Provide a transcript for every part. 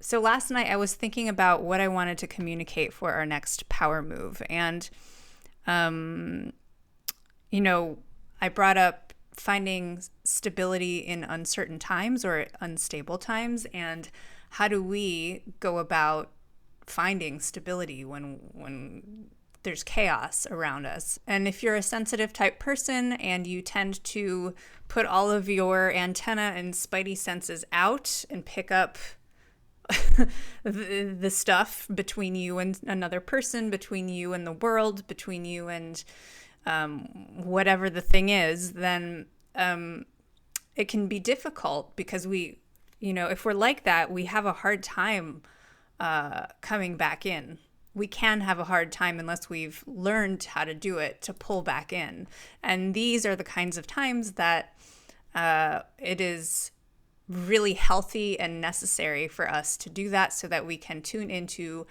So last night I was thinking about what I wanted to communicate for our next power move. And, um, you know, I brought up finding stability in uncertain times or unstable times. And how do we go about finding stability when there's chaos around us? And if you're a sensitive type person and you tend to put all of your antenna and spidey senses out and pick up the stuff between you and another person, between you and the world, between you and whatever the thing is, then it can be difficult because if we're like that, we have a hard time coming back in. We can have a hard time unless we've learned how to do it to pull back in. And these are the kinds of times that it is really healthy and necessary for us to do that so that we can tune into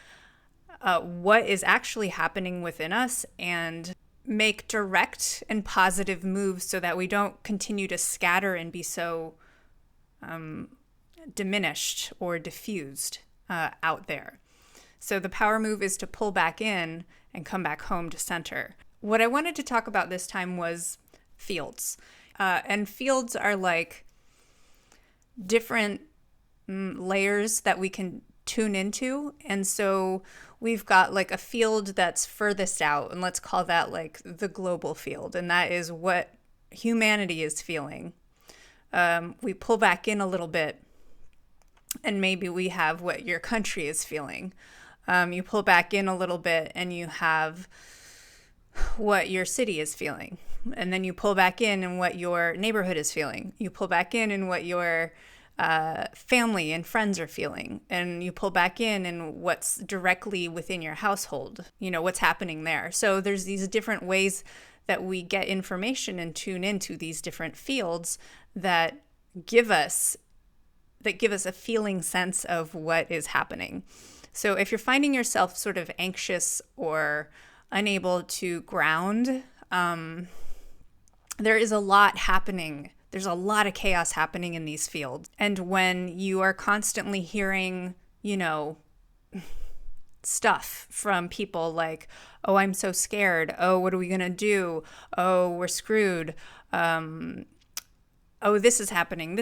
what is actually happening within us and make direct and positive moves so that we don't continue to scatter and be so diminished or diffused out there. So the power move is to pull back in and come back home to center. What I wanted to talk about this time was fields. And fields are like different layers that we can tune into. And so we've got like a field that's furthest out, and let's call that like the global field. And that is what humanity is feeling. We pull back in a little bit, and maybe we have what your country is feeling. You pull back in a little bit and you have what your city is feeling. And then you pull back in and what your neighborhood is feeling. You pull back in and what your family and friends are feeling. And you pull back in and what's directly within your household, what's happening there. So there's these different ways that we get information and tune into these different fields that give us a feeling sense of what is happening. So if you're finding yourself sort of anxious or unable to ground, there is a lot happening. There's a lot of chaos happening in these fields. And when you are constantly hearing, stuff from people like, oh, I'm so scared. Oh, what are we going to do? Oh, we're screwed. Oh, this is happening,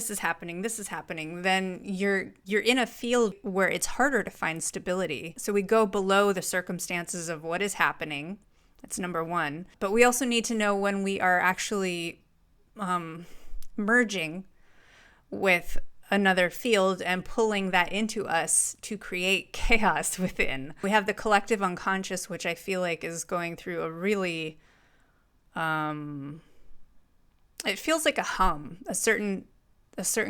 then you're in a field where it's harder to find stability. So we go below the circumstances of what is happening. That's number one. But we also need to know when we are actually merging with another field and pulling that into us to create chaos within. We have the collective unconscious, which I feel like is going through a really... it feels like a hum, a certain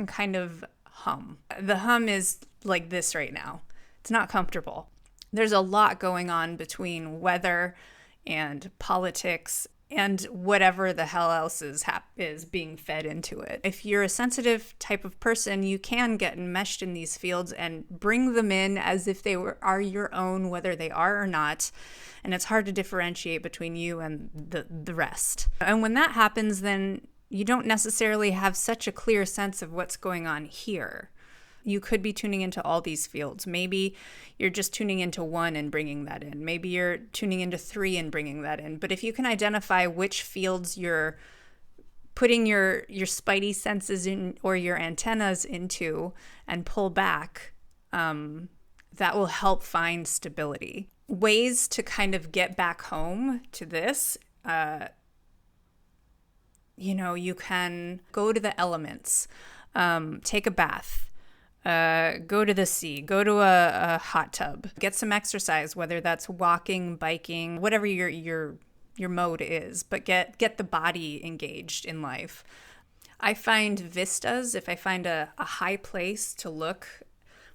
kind of hum. The hum is like this right now. It's not comfortable. There's a lot going on between weather and politics and whatever the hell else is being fed into it. If you're a sensitive type of person, you can get enmeshed in these fields and bring them in as if they are your own, whether they are or not. And it's hard to differentiate between you and the rest. And when that happens, then you don't necessarily have such a clear sense of what's going on here. You could be tuning into all these fields. Maybe you're just tuning into one and bringing that in. Maybe you're tuning into three and bringing that in. But if you can identify which fields you're putting your spidey senses in or your antennas into and pull back, that will help find stability. Ways to kind of get back home to this, you can go to the elements, take a bath, go to the sea, go to a hot tub, get some exercise, whether that's walking, biking, whatever your mode is, but get the body engaged in life. I find vistas, if I find a high place to look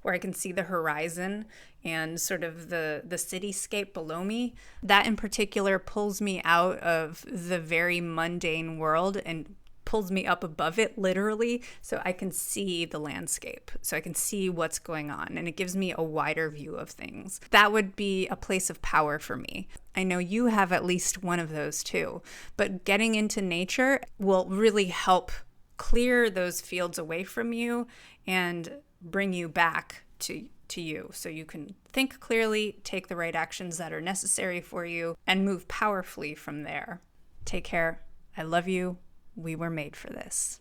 where I can see the horizon and sort of the cityscape below me, that in particular pulls me out of the very mundane world and pulls me up above it, literally, so I can see the landscape, so I can see what's going on, and it gives me a wider view of things. That would be a place of power for me. I know you have at least one of those too, but getting into nature will really help clear those fields away from you and bring you back to to you so you can think clearly, take the right actions that are necessary for you, and move powerfully from there. Take care. I love you. We were made for this.